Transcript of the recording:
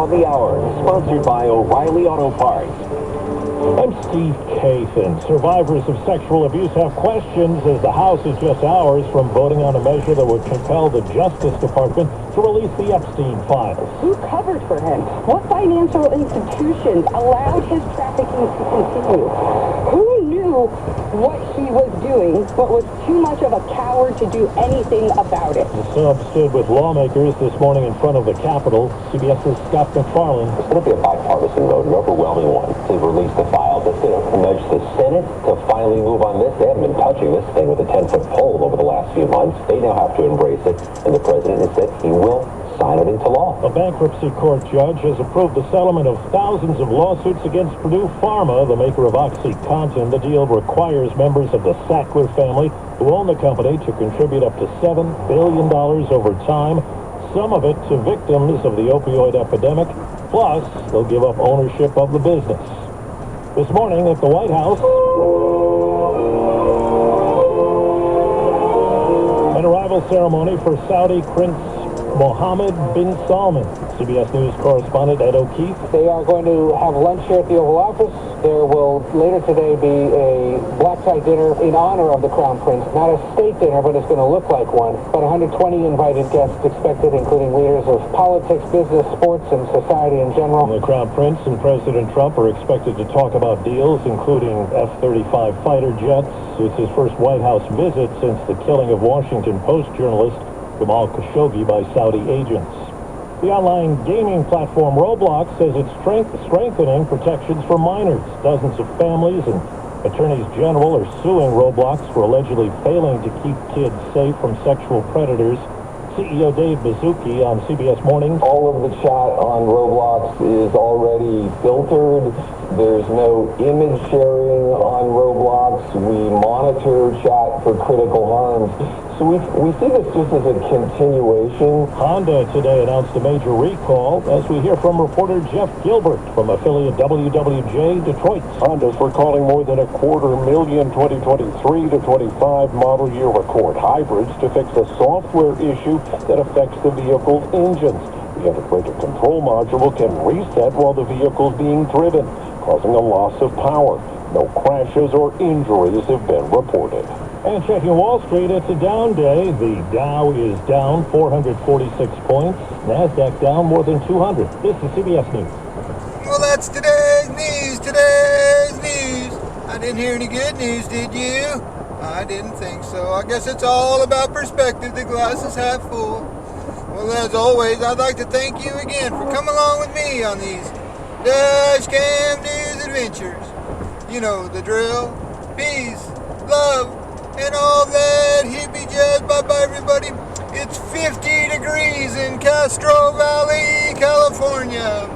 on the Hour, sponsored by O'Reilly Auto Parts. I'm Steve Kathan. Survivors of sexual abuse have questions as the House is just hours from voting on a measure that would compel the Justice Department to release the Epstein files. Who covered for him? What financial institutions allowed his trafficking to continue? Who knew what he was doing, but was too much of a coward to do anything about it? The sub stood with lawmakers this morning in front of the Capitol. CBS's Scott McFarland. It's going to be a bipartisan vote, an overwhelming one, to release the files. That's going to nudge the Senate to finally move on this. They haven't been touching this thing with a 10-foot pole over the last few months. They now have to embrace it, and the president has said he will sign it into law. A bankruptcy court judge has approved the settlement of thousands of lawsuits against Purdue Pharma, the maker of OxyContin. The deal requires members of the Sackler family who own the company to contribute up to $7 billion over time, some of it to victims of the opioid epidemic. Plus, they'll give up ownership of the business. This morning at the White House, an arrival ceremony for Saudi Prince Mohammed bin Salman. CBS News correspondent Ed O'Keefe. They are going to have lunch here at the Oval Office. There will later today be a black tie dinner in honor of the Crown Prince. Not a state dinner, but it's going to look like one. About 120 invited guests expected, including leaders of politics, business, sports, and society in general. The Crown Prince and President Trump are expected to talk about deals, including F-35 fighter jets. It's his first White House visit since the killing of Washington Post journalist Jamal Khashoggi by Saudi agents. The online gaming platform Roblox says it's strengthening protections for minors. Dozens of families and attorneys general are suing Roblox for allegedly failing to keep kids safe from sexual predators. CEO Dave Baszucki on CBS Mornings. All of the chat on Roblox is already filtered. There's no image sharing on Roblox. We monitor chat for critical harms. So we see this just as a continuation. Honda today announced a major recall, as we hear from reporter Jeff Gilbert from affiliate WWJ Detroit. Honda's recalling more than 250,000 2023 to 25 model year Accord hybrids to fix a software issue that affects the vehicle's engines. The integrated control module can reset while the vehicle is being driven, causing a loss of power. No crashes or injuries have been reported. And checking Wall Street, it's a down day. The Dow is down 446 points. NASDAQ down more than 200. This is CBS News. Well, that's today's news. I didn't hear any good news, did you? I didn't think so. I guess it's all about perspective. The glass is half full. Well, as always, I'd like to thank you again for coming along with me on these Dash Cam News adventures. You know the drill. Peace, love, and all that hippie jazz. Bye-bye, everybody. It's 50 degrees in Castro Valley, California.